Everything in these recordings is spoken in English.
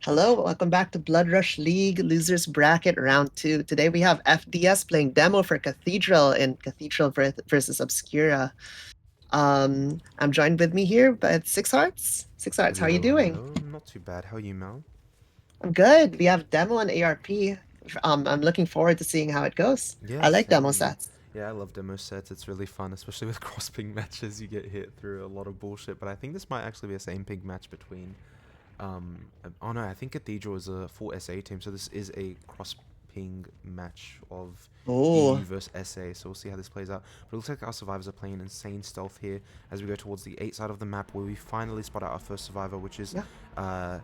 Hello, welcome back to Blood Rush League Losers Bracket Round 2. Today we have FDS playing demo for Cathedral in Cathedral versus Obscura. I'm joined with me here by Six Hearts. Six Hearts, how are you Hello, doing? hello. Not too bad. How are you, Mel? I'm good. We have demo and ARP. I'm looking forward to seeing how it goes. I Yeah, like demo same. sets. Yeah, I love demo sets. It's really fun, especially with cross ping matches. You get hit through a lot of bullshit. But I think this might actually be a same ping match between. Oh no, I think Cathedral is a full SA team, so this is a cross ping match of Oh, EU versus SA. So we'll see how this plays out. But it looks like our survivors are playing insane stealth here as we go towards the 8 side of the map, where we finally spot out our first survivor, which is yeah. uh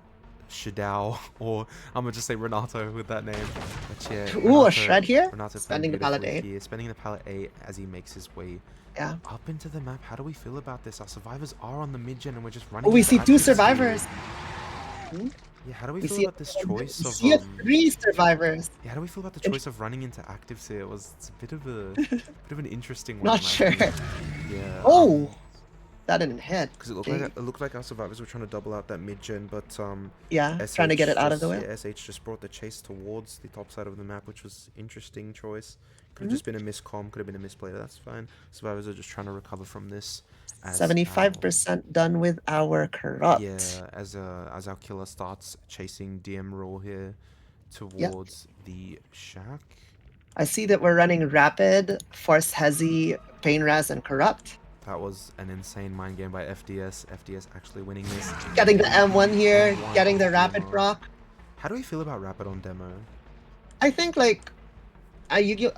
Shadao, or I'm gonna just say Renato with that name. But yeah, Ooh, a shred here. Renato playing Spending the pallet beautifully 8. here, spending the pallet A as he makes his way Yeah. up into the map. How do we feel about this? Our survivors are on the mid gen and we're just Oh, running we into see two actives here. survivors. Hmm? Yeah, how do we We feel see a, about this choice we of see a three survivors. yeah, how do we feel about the Int- choice of running into actives here? It's a bit of an interesting one Not in my sure. opinion. Yeah, Oh, that didn't hit. because it Gee. looked like our survivors were trying to double out that mid gen, but Yeah, trying to get it out of the way. SH just brought the chase towards the top side of the map, which was interesting choice. Could have Mhm. just been a miscom, could have been a misplay. That's fine. Survivors are just trying to recover from this as our 75% done with our corrupt. yeah as our killer starts chasing DM roll here Yep. towards the shack. I see that we're running Rapid, Force Hezi, Pain Raz, and Corrupt. That was an insane mind game by FDS. FDS actually winning this. Getting the M1 here, M1 getting off the Rapid DMR. proc. How do we feel about Rapid on demo? I think like you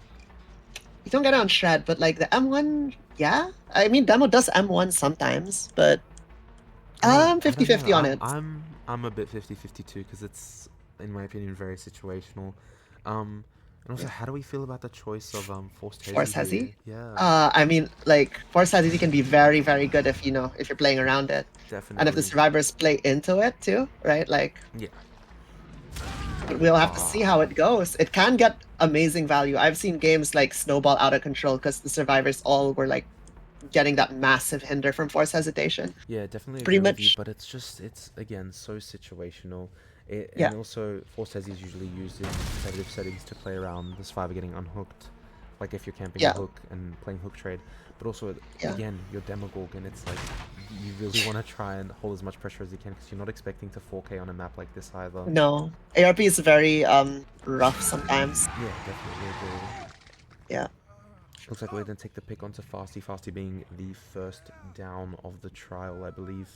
don't get it on Shred, but like the M1, yeah. I mean demo does M1 sometimes, but I'm I don't know. 50-50 on it. I'm a bit 50-50 too because it's in my opinion very situational. Um and also Yeah. how do we feel about the choice of Forced Force Hezi here? Hezi. Yeah, I mean, like Force Hezi can be very, very good if if you're playing around it, and if the definitely. survivors play into it too, right? Like Yeah. we'll have to see Ah, how it goes. It can get amazing value. I've seen games like snowball out of control because the survivors all were like getting that massive hinder from Force Hesitation. yeah, definitely Pretty agree with you, much, but it's again so situational. yeah, And also, Force Hezi is usually used in competitive settings to play around the survivor getting unhooked, like if you're camping a yeah, hook and playing hook trade. But also, yeah. again, you're Demogorg, and it's like you really want to try and hold as much pressure as you can because you're not expecting to 4K on a map like this either. No, ARP is very rough sometimes. Yeah, definitely agree. Yeah, Looks like we're going to take the pick onto Fasty. Fasty being the first down of the trial, I believe.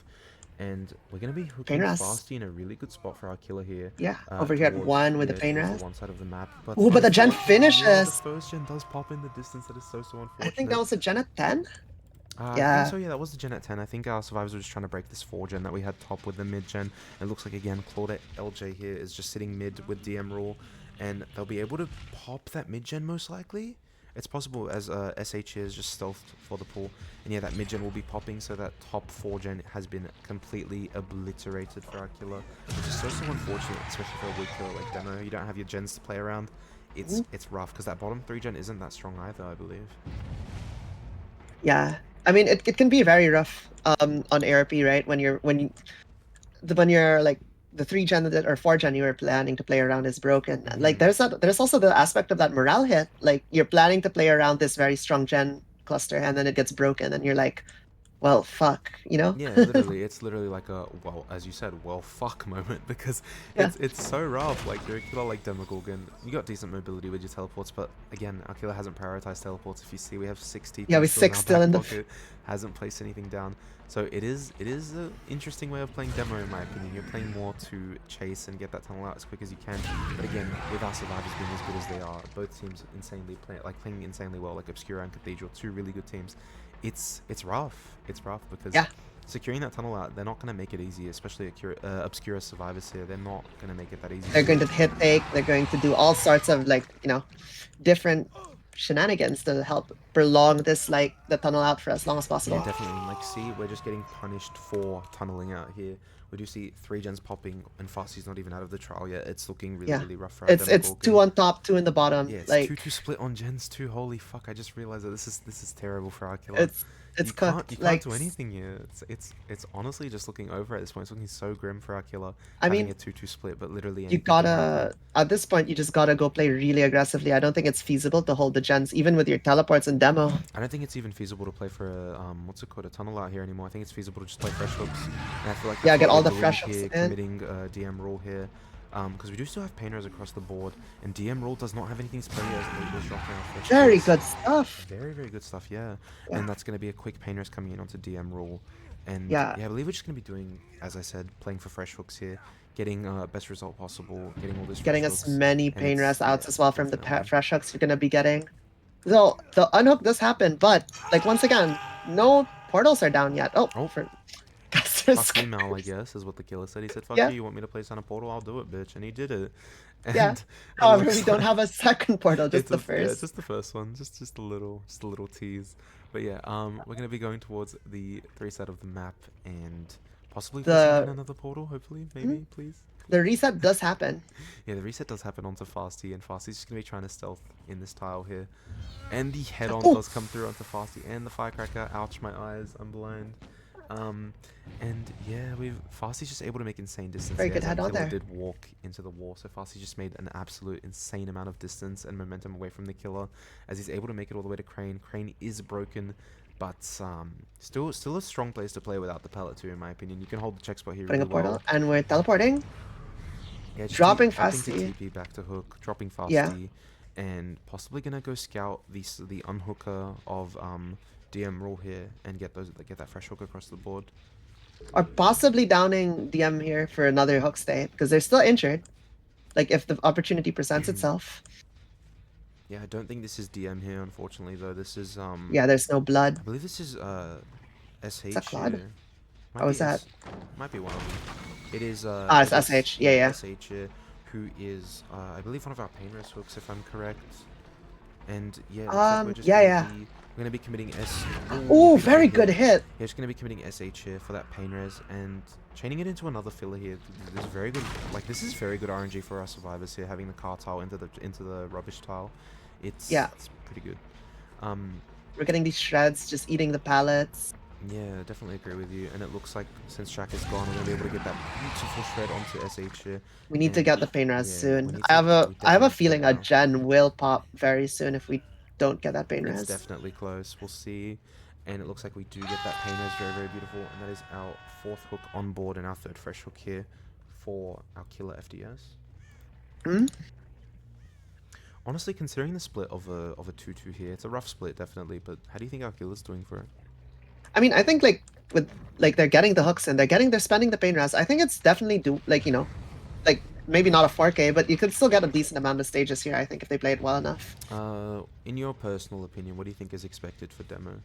And we're going to be Pain hooking Ras. Fasty in a really good spot for our killer here. Yeah, over here at one with the Pain Towards the Ras. one side of the map. But Oh, the but the gen first gen, yeah, the finishes. first gen does pop in the distance. That is so I think that unfortunate. was a gen at 10. I think Yeah, so, yeah, that was the gen at 10. I think our survivors were just trying to break this 4 gen that we had top with the mid gen. It looks like, again, Claude LJ here is just sitting mid with DM rule, and they'll be able to pop that mid gen most likely. It's possible as SH here is just stealthed for the pool, and yeah, that mid gen will be popping, so that top 4 gen has been completely obliterated for our killer, which is so unfortunate, especially for a weak killer like Demo. You don't have your gens to play around. It's rough because that bottom 3 gen isn't that strong either, I believe. yeah. I mean, it can be very rough on ARP, right? When you're like the 3 gen or 4 gen you were planning to play around is broken. Like there's also the aspect of that morale hit. Like you're planning to play around this very strong gen cluster and then it gets broken and you're like, well, fuck, you know? Yeah, literally, it's literally like a well, as you said, well, fuck moment because Yeah. it's so rough. Like you're a killer like Demogorgon, you got decent mobility with your teleports, but again, our killer hasn't prioritized teleports. If you see, we have 6 Yeah, TP we still in six our still back in the pocket, hasn't placed anything down. So it is an interesting way of playing Demo in my opinion. You're playing more to chase and get that tunnel out as quick as you can. But again, with our survivors being as good as they are, both teams playing insanely well, like Obscura and Cathedral, two really good teams. It's rough. It's rough because Yeah. securing that tunnel out, they're not going to make it easy, especially Obscura survivors here. They're not going to make it that easy They're for going to you. hit take, they're going to do all sorts of like, different shenanigans to help prolong this like the tunnel out for as long as Yeah, possible. definitely. And like, see, we're just getting punished for tunneling out here. We do see 3 gens popping, and Fasty's not even out of the trial yet. It's looking really, Yeah. really rough for our It's two Demogorgon. on top, two in the bottom. Yeah, it's Like 2-2 split on gens too. Holy fuck! I just realized that this is terrible for our killer. it's It's You cooked. can't Like, do anything here. It's honestly just looking over at this point. It's looking so grim for our killer I having mean, a 2-2 split, but literally you anything can happen. gotta at this point you just gotta go play really aggressively. I don't think it's feasible to hold the gens even with your teleports and demo. I don't think it's even feasible to play for a what's it called, a tunnel out here anymore. I think it's feasible to just play fresh hooks, and I feel like Yeah, that's get what all we're the doing fresh hooks here, in. committing DM rule here, because we do still have painters across the board, and DM rule does not have anything spray as late as dropping our fresh Very hooks. good stuff. Very, very good stuff, yeah. Yeah. And that's going to be a quick painters coming in onto DM rule. And Yeah. yeah, I believe we're just going to be doing, as I said, playing for fresh hooks here, getting best result possible, getting all these fresh Getting as hooks. many And pain it's, rest yeah, outs as well from the definitely. fresh hooks you're gonna be getting. Though the unhook does happen, but like once again, no portals are down yet. Oh, Oh, for fuck you, Mal, I guess, is what the killer said. He said, fuck yeah, you, you want me to place on a portal? I'll do it, bitch. And he did it. yeah. And it However, we looks don't like have a second portal, just it's the a, yeah, first. just the first one, just a little tease. But yeah, we're gonna be going towards the 3 side of the map and possibly placing in The another portal. Hopefully, hmm, maybe, please. the reset does happen. Yeah, the reset does happen onto Fasty, and Fasty's just gonna be trying to stealth in this tile here. And the head-on Oh, does come through onto Fasty and the firecracker. Ouch, my eyes, I'm blind. Um, and yeah, Fasty's just able to make insane distance very here good as our head on killer there. did walk into the wall. So Fasty just made an absolute insane amount of distance and momentum away from the killer as he's able to make it all the way to Crane. Crane is broken, but still a strong place to play without the pallet too, in my opinion. You can hold the check spot here Putting really a portal, well. and we're teleporting, Yeah, just dropping opting to Fasty. TP back to hook, dropping Yeah, Fasty, and possibly gonna go scout the unhooker of DM rule here and get that fresh hook across the board. or possibly downing DM here for another hook stay because they're still injured. Like if the opportunity presents itself. Yeah, I don't think this is DM here, unfortunately, though. This is Yeah, there's no blood. I believe this is Is that SH Claude? here. Oh, Might is be that? might be one of them. It is Ah, it's it is, SH. Yeah, yeah, yeah. SH here, who is I believe one of our pain rest hooks, if I'm correct. And yeah, it looks like Yeah, yeah. we're gonna be committing S. Ooh, Oh, beautiful very hit. good hit. Yeah, just gonna be committing SH here for that pain res and chaining it into another filler here. This is very good. Like this is very good RNG for our survivors here, having the car tile into the rubbish tile. Yeah, It's pretty good. Um, we're getting these shreds, just eating the pallets. yeah, definitely agree with you. And it looks like since Shaq is gone, we're gonna be able to get that beautiful shred onto SH here. We need to And get the pain res yeah, soon. I have we I have definitely a need to get it feeling a now. gen will pop very soon if we don't get that pain It's res. definitely close. We'll see. And it looks like we do get that pain res, very, very beautiful. And that is our 4th hook on board and our 3rd fresh hook here for our killer FDS. Hmm? Honestly, considering the split of a 2-2 here, it's a rough split, definitely. But how do you think our killer's doing for it? I mean, I think like with like they're getting the hooks and they're spending the pain res. I think it's definitely like maybe not a 4K, but you could still get a decent amount of stages here. I think if they play it well enough. In your personal opinion, what do you think is expected for demo?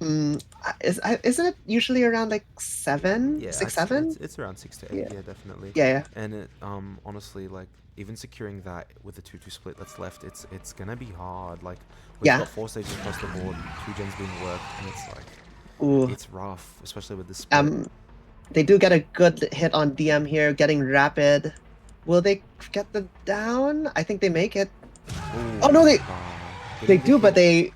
Isn't it usually around like seven, Yeah, six, seven? it's around 6 to 8. Yeah, Yeah, definitely. yeah, yeah. And it honestly, like even securing that with the 2-2 split that's left, it's gonna be hard. Like we've Yeah. got 4 stages across the board, 2 gens being worked, and it's like Ooh. it's rough, especially with the split. They do get a good hit on DM here, getting rapid. Will they get the down? I think they make it. Oh no, they Getting the do, but hit. they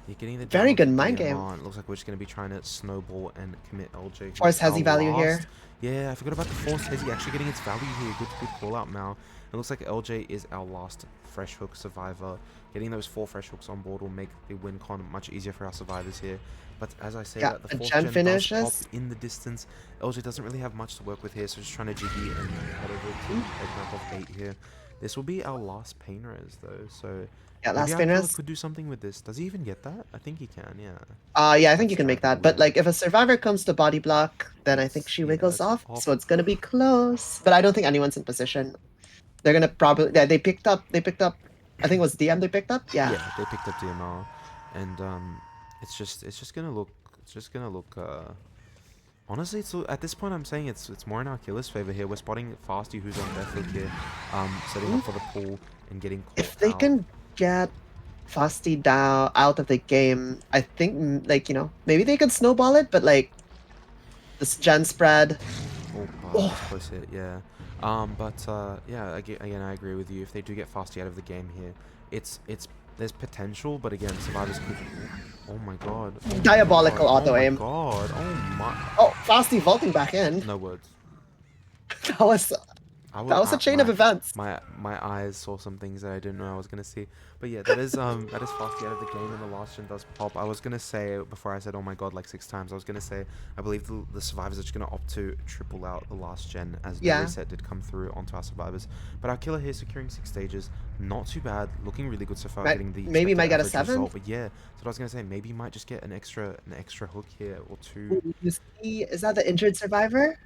You're getting the very down good to mind DM game. on. It looks like we're just going to be trying to snowball and commit LJ. Force Who's our Hezzy value here. last. Yeah, I forgot about the Force Hezzy actually getting its value here. Good call out, Mal. It looks like LJ is our last fresh hook survivor. Getting those 4 fresh hooks on board will make the win con much easier for our survivors here. But as I say Yeah, that, the a 4th gen gen finishes. does pop in the distance. LJ doesn't really have much to work with here, so just trying to jiggy and head over to a map of 8 here. This will be our last pain res though, so Yeah, maybe last our killer painers. could do something with this. Does he even get that? I think he can, yeah. Yeah, I think you That's can make tragic, that. But yeah. like, if a survivor comes to body block, then I think she wiggles It's an off. op. So it's gonna be close. But I don't think anyone's in position. They're gonna probably. Yeah, they picked up. I think it was DM they picked up. Yeah. Yeah, they picked up DMR, and it's just gonna look honestly, at this point I'm saying it's more in our killer's favor here. We're spotting Fasty, who's on death hook here, setting up for the pull and getting caught If they out. can get Fasty down out of the game, I think like maybe they could snowball it. But like this gen spread. That's a close hit, yeah. Yeah, again, I agree with you. If they do get Fasty out of the game here, it's there's potential, but again, survivors could. Oh my god. Oh my Diabolical god. Oh auto my aim. god. Oh my. Oh, Frosty vaulting back in. No words. That was I that will. was a chain of events. My eyes saw some things that I didn't know I was gonna see. But yeah, that is Frosty out of the game, and the last gen does pop. I was gonna say before I said oh my god like 6 times. I was gonna say I believe the survivors are just gonna opt to triple out the last gen as no Yeah, reset did come through onto our survivors. But our killer here securing 6 stages, not too bad, looking really good so far, getting the maybe expected might get a average result. 7th. But yeah, that's what I was gonna say. Maybe you might just get an extra hook here or two. Ooh, you see, is that the injured survivor?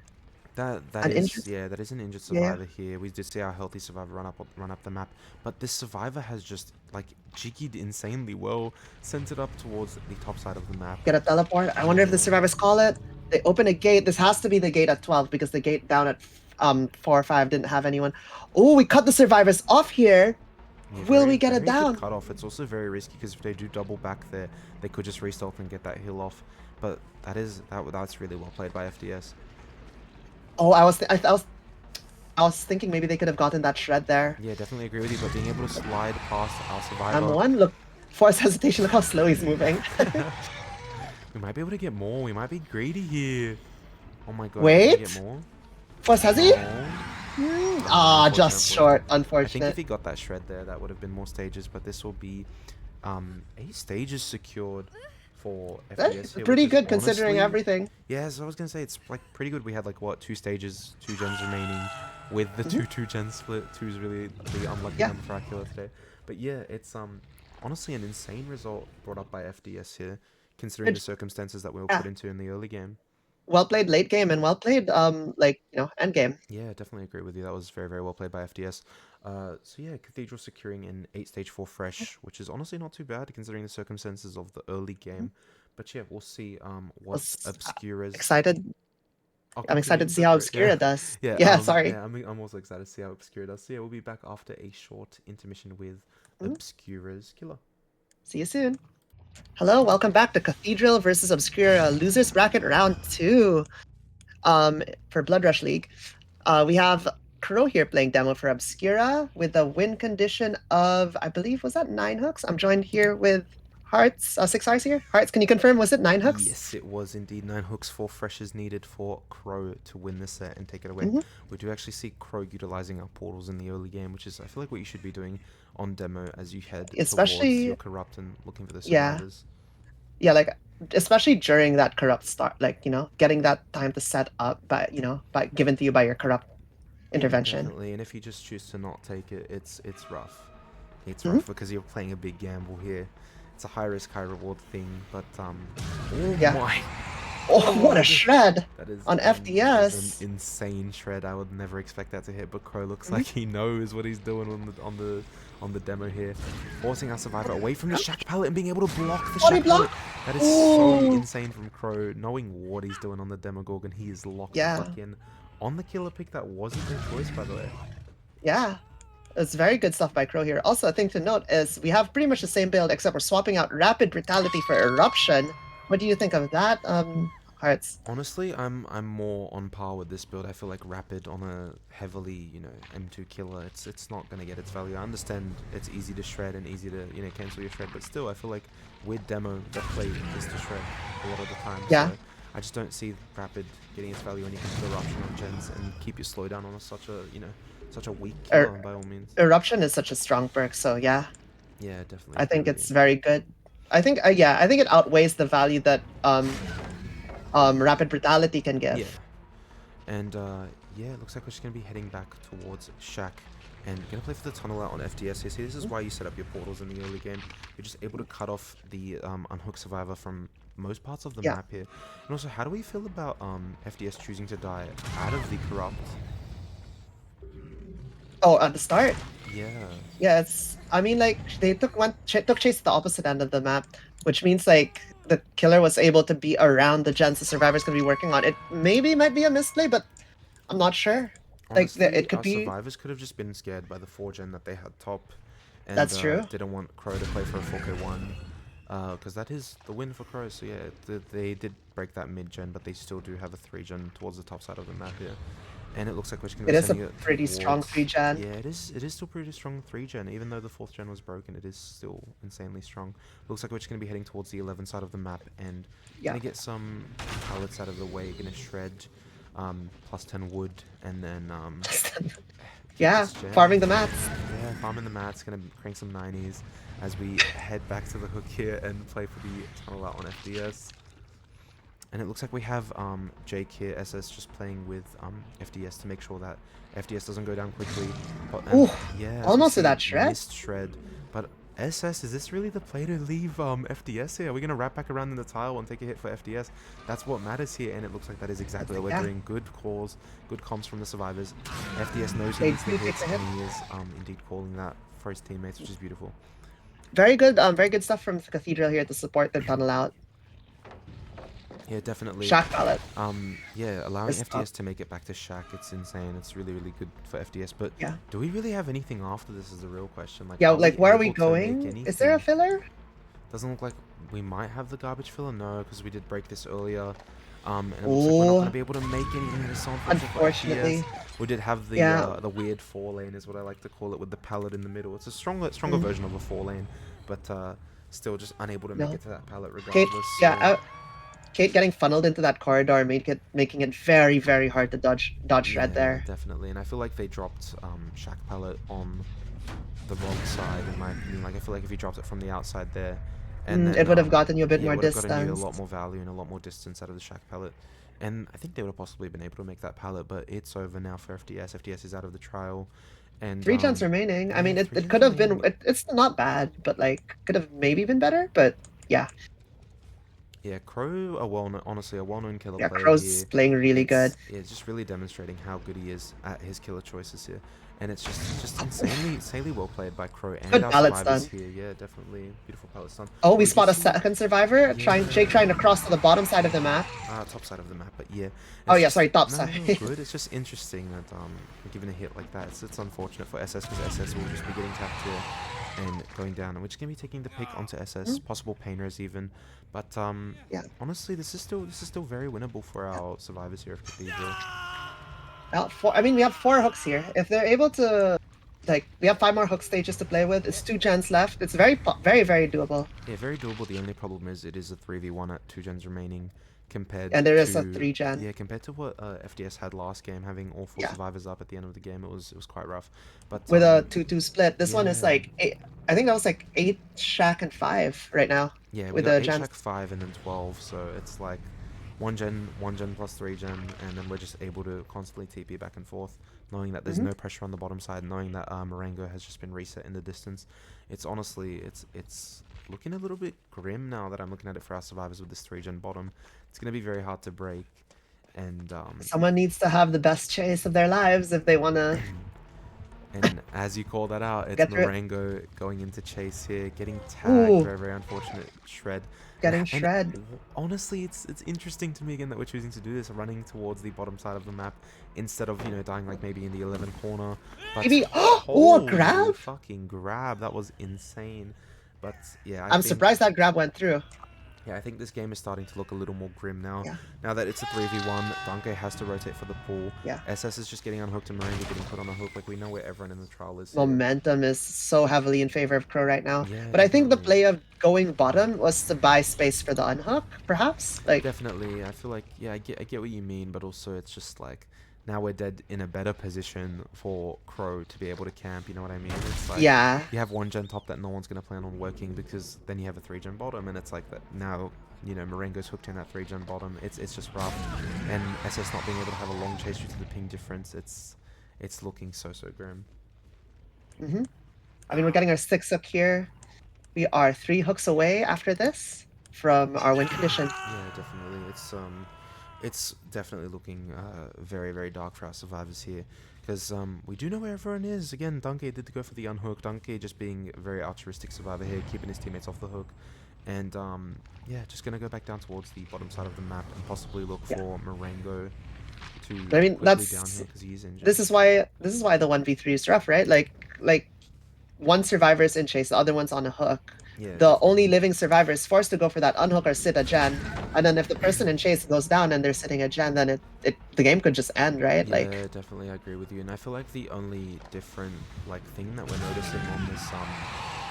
That An is, injured? yeah, that is an injured Yeah. survivor here. We did see our healthy survivor run up the map, but this survivor has just like jiggied insanely well, sent it up towards the top side of the map. Get a teleport. I wonder if the Yeah, survivors call it. They open a gate. This has to be the gate at 12 because the gate down at 4 or 5 didn't have anyone. Oh, we cut the survivors off here. yeah, Will very we get it very good down? cutoff. It's also very risky because if they do double back there, they could just re-stealth and get that heal off. But that's really well played by FDS. Oh, I was thinking maybe they could have gotten that shred there. Yeah, definitely agree with you. But being able to slide past our survivor, M1, look, force hesitation. Look how slow he's moving. we might be able to get more. We might be greedy here. Oh my god, are we gonna get Wait, more? force hesi? No. Just Unfortunate. short. I think if Unfortunate. he got that shred there, that would have been more stages. But this will be 8 stages secured for FDS here, Pretty which is good considering honestly, everything. yeah. So I was gonna say it's like pretty good. We had like what 2 stages, 2 gens remaining, with the Mhm. 2 gen split. Two is really the unlucky Yeah. number for our killer today. But yeah, it's honestly an insane result brought up by FDS here, considering the Good. circumstances that we were Yeah. put into in the early game. Well played late game and well played end game. Yeah, definitely agree with you. That was very, very well played by FDS. So yeah, Cathedral securing an 8 stage 4 fresh, which is honestly not too bad considering the circumstances of the early game. But yeah, we'll see what Was Obscura's. excited. I'll I'm excited continue. to see Go how for it. Yeah, Obscura does. yeah, Yeah, sorry. yeah. I'm also excited to see how Obscura does. So yeah, we'll be back after a short intermission with Mhm. Obscura's killer. See you soon. Hello, welcome back to Cathedral versus Obscura, losers bracket round 2. For Blood Rush League, we have Crow here playing demo for Obscura with a win condition of, I believe, was that 9 hooks? I'm joined here with Hearts, 6 R's here. Hearts, can you confirm, was it 9 hooks? Yes, it was indeed 9 hooks, 4 freshes needed for Crow to win the set and take it away. Mhm. We do actually see Crow utilizing our portals in the early game, which is I feel like what you should be doing on demo as you head towards Especially, your corrupt and looking for the yeah, survivors. yeah, like especially during that corrupt start, getting that time to set up by given to you by your corrupt Yeah, intervention. definitely. And if you just choose to not take it, it's rough. It's Mhm. rough because you're playing a big gamble here. It's a high risk, high reward thing, but oh Yeah. my. Oh, what a God. shred That is on that is FDS. an insane shred. I would never expect that to hit, but Crow looks Mhm. like he knows what he's doing on the demo here, forcing our survivor away from the shack pallet and being able to block the Body shack pallet. block. That is so Ooh. insane from Crow, knowing what he's doing on the Demogorgon. He is locked the Yeah, fuck in on the killer pick. That wasn't their choice, by the way. yeah. It's very good stuff by Crow here. Also, a thing to note is we have pretty much the same build, except we're swapping out Rapid Brutality for Eruption. What do you think of that, Hearts? Honestly, I'm more on par with this build. I feel like Rapid on a heavily, M2 killer, it's not gonna get its value. I understand it's easy to shred and easy to, cancel your shred, but still I feel like with demo that play is to shred a lot of the time. Yeah. So I just don't see Rapid getting its value when you can put Eruption on gens and keep your slowdown on such a weak killer Er by all means. Eruption is such a strong perk, so yeah, Yeah, definitely I agree think with you. it's very good. I think, I think it outweighs the value that Rapid Brutality can give. Yeah. And yeah, it looks like we're just going to be heading back towards Shack and going to play for the tunnel out on FDS here. See, this is why you set up your portals in the early game. You're just able to cut off the unhooked survivor from most parts of the Yeah. map here. And also, how do we feel about FDS choosing to die out of the corrupt? Oh, at the start? Yeah. Yeah, I mean, like, they took chase to the opposite end of the map, which means, like, the killer was able to be around the gens the survivor's gonna be working on. It maybe might be a misplay, but I'm not sure. Like, Honestly, it could our be. survivors could have just been scared by the 4 gen that they had top and That's true. didn't want Crow to play for a 4K1. Because that is the win for Crow. So yeah, they did break that mid gen, but they still do have a 3 gen towards the top side of the map here. And it looks like we're just going to It be is a sending it pretty strong towards... 3-gen. Yeah, it is still pretty strong 3-gen. Even though the 4th gen was broken, it is still insanely strong. Looks like we're just going to be heading towards the 11 side of the map and Yeah. going to get some pallets out of the way. Going to shred plus 10 wood and then get Yeah, this gem. farming the mats. Yeah, farming the mats. Going to crank some 90s as we head back to the hook here and play for the tunnel out on FDS. And it looks like we have Jake here, SS, just playing with FDS to make sure that FDS doesn't go down quickly. Ooh, Yeah, as we almost to see, that shred. missed shred. But SS, is this really the play to leave FDS here? Are we going to wrap back around in the tile and take a hit for FDS? That's what matters here, and it looks like that is exactly what we're doing. Good calls, good comms from the survivors. FDS knows he needs the hits, and he is indeed calling that for his teammates, which is beautiful. Very good stuff from the Cathedral here to support the tunnel out. Yeah, definitely. Shack pallet. Yeah, allowing FDS to make it back to Shack, it's insane. It's really, really good for FDS. But yeah, do we really have anything after this is the real question. Like, yeah, like where are we able to going? make Is there a anything? filler? Doesn't look like we might have the garbage filler. No, because we did break this earlier. And it looks like we're not going to be able to make anything that is so Unfortunately. for FDS. We did have the the weird 4-lane is what I like to call it, with the pallet in the middle. It's a stronger version of a 4-lane, but still just unable to make it to that pallet regardless. Kate, Kate getting funneled into that corridor, making it very, very hard to dodge shred there. Definitely, and I feel like they dropped Shack pallet on the wrong side in my opinion. Like, I feel like if you dropped it from the outside there, and then, it would have gotten you a bit more it would have distance. gotten you a lot more value and a lot more distance out of the Shack pallet. And I think they would have possibly been able to make that pallet, but it's over now for FDS. FDS is out of the trial. And 3 gens remaining. Yeah, I mean, it could have been. It's not bad, but like could have maybe been better. But yeah. Yeah, Crow, honestly, a well-known killer player Crow's here. playing really good. Yeah, it's just really demonstrating how good he is at his killer choices here. And it's just insanely well played by Crow and Good our pallet survivors stun. here. Yeah, definitely. Beautiful pallet stun. Oh, we spot a second survivor. Jake trying to cross to the bottom side of the map. Top side of the map, but yeah. Oh yeah, sorry, top side. Good. It's just interesting that given a hit like that, it's unfortunate for SS, because SS will just be getting tapped here and going down, and we're just gonna be taking the pick onto SS, possible pain res even. But yeah, honestly, this is still very winnable for our survivors here of Cathedral. Well, I mean, we have 4 hooks here. If they're able to, like, we have 5 more hook stages to play with. It's 2 gens left. It's very doable. Yeah, very doable. The only problem is it is a 3v1 at 2 gens remaining compared and there to, is a 3 gen. Yeah, compared to what FDS had last game, having all 4 survivors up at the end of the game, it was quite rough. But with a 2-2 split, this one is like 8. I think that was like 8 Shack and 5 right now. Yeah, with we got 8 gens. Shack 5 and then 12, so it's like 1 gen plus 3 gen, and then we're just able to constantly TP back and forth, knowing that there's no pressure on the bottom side, knowing that Marengo has just been reset in the distance. It's honestly, it's looking a little bit grim now that I'm looking at it for our survivors with this 3 gen bottom. It's going to be very hard to break, and someone needs to have the best chase of their lives if they want to. And as you call that out, it's Marengo going into chase here, getting tagged. Very, very unfortunate shred. Getting shred. Honestly, it's interesting to me again that we're choosing to do this, running towards the bottom side of the map instead of, dying like maybe in the 11 corner. But maybe a grab? Fucking grab. That was insane. But yeah, I'm surprised that grab went through. Yeah, I think this game is starting to look a little more grim now. Now that it's a 3v1, Donkey has to rotate for the pull. SS is just getting unhooked and Marengo getting put on a hook. Like, we know where everyone in the trial is. Momentum is so heavily in favor of Crow right now. But I think the play of going bottom was to buy space for the unhook, perhaps? Like, definitely. I feel like, yeah, I get what you mean, but also it's just like, now we're dead in a better position for Crow to be able to camp, you know what I mean? It's like, you have 1 gen top that no one's going to plan on working, because then you have a 3 gen bottom, and it's like that now, Marengo's hooked in that 3 gen bottom. It's just rough, and SS not being able to have a long chase due to the ping difference, it's looking so grim. I mean, we're getting our 6 hook here. We are 3 hooks away after this from our win condition. Yeah, definitely. It's definitely looking very, very dark for our survivors here, because we do know where everyone is. Again, Donkey did go for the unhook. Donkey just being a very altruistic survivor here, keeping his teammates off the hook. And yeah, just going to go back down towards the bottom side of the map and possibly look for Marengo to that's down here, because he is injured. This is why the 1v3 is rough, right? Like one survivor is in chase, the other one's on a hook. Yeah, the only definitely. living survivor is forced to go for that unhook or sit a gen. And then if the person in chase goes down and they're sitting a gen, then the game could just end, right? Like, Yeah, definitely, I agree with you. And I feel like the only different like thing that we're noticing on this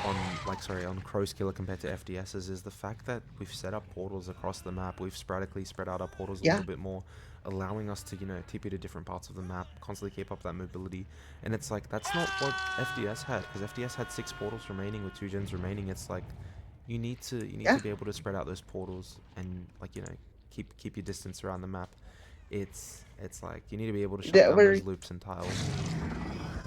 on Crow's Killer compared to FDS's is the fact that we've set up portals across the map. We've sporadically spread out our portals a yeah. little bit more, allowing us to, TP to different parts of the map, constantly keep up that mobility. And it's like that's not what FDS had, because FDS had 6 portals remaining with 2 gens remaining. It's like you need to Yeah. be able to spread out those portals and keep your distance around the map. It's like you need to be able to shut down We're those loops and tiles.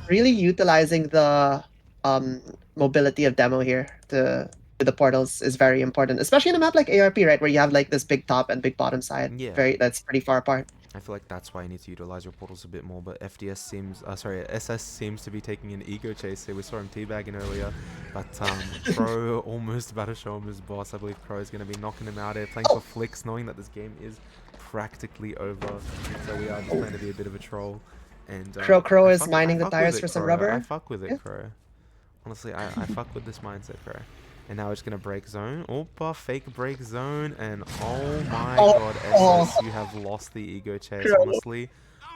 really utilizing the um mobility of demo here to the portals is very important, especially in a map like ARP, right, where you have like this big top and big bottom side. Yeah, That's pretty far apart. I feel like that's why you need to utilize your portals a bit more. But SS seems to be taking an ego chase here. We saw him teabagging earlier, but Crow almost about to show him his boss. I believe Crow is going to be knocking him out here, playing for Oh, flicks, knowing that this game is practically over. So we are just oh. playing to be a bit of a troll. And Crow I is fuck I mining the fuck with tires it, for some Crow. I rubber. fuck with it, Yeah. Crow. Honestly, I fuck with this mindset, Crow. And now it's gonna break zone. Opa, fake break zone. And oh my Oh, god, oh, SS, you have lost the ego chase. Crow. Honestly,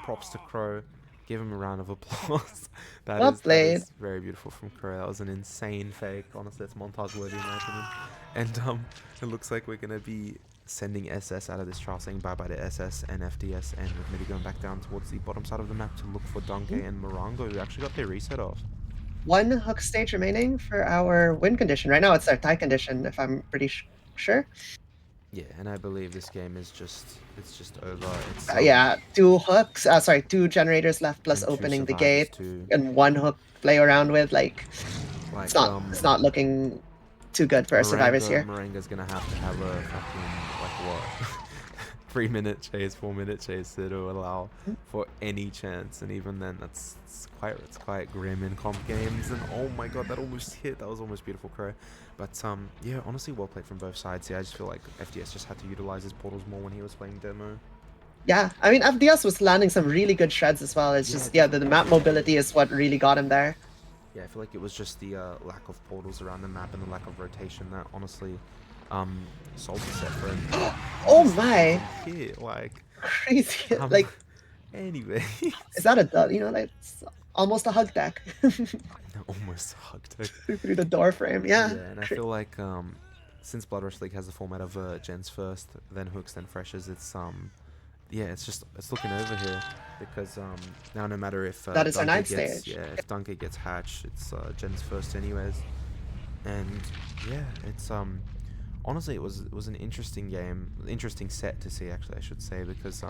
props to Crow. Give him a round of applause. that Well is that played. is very beautiful from Crow. That was an insane fake. Honestly, it's montage worthy in my opinion. And it looks like we're gonna be sending SS out of this trial, saying bye bye to SS and FDS, and we're gonna be going back down towards the bottom side of the map to look for Donkey and Morongo, who actually got their reset off. One hook stage remaining for our win condition. Right now it's our tie condition, if I'm pretty sure. Yeah, and I believe this game is just over. It's Yeah, two hooks. Sorry, two generators left plus and 2 opening the survivors gate too. and one hook play around with. Like, Like it's not looking too good for our survivors here. Moranga's gonna have a fucking like what 3-minute chase, 4-minute chase to allow for any chance, and even then it's quite grim in comp games. And oh my god, that almost hit. That was almost beautiful, Crow. But yeah, honestly, well played from both sides. Yeah, I just feel like FDS just had to utilize his portals more when he was playing demo. Yeah, I mean FDS was landing some really good shreds as well. It's Yeah, just the map mobility is what really got him there. yeah, I feel like it was just the lack of portals around the map and the lack of rotation that honestly sold the set for him. Oh What is my, happening here? Like, crazy! Like, anyway. is that a like it's almost a hug deck Almost hugged her. through the door frame? Yeah. Yeah, and I feel like since Blood Rush League has the format of gens first, then hooks, then freshers, yeah, it's looking over here because now no matter if That is our ninth stage. if Donkey gets hatched, it's gens first anyways. And yeah, it's honestly it was an interesting game, interesting set to see actually I should say, because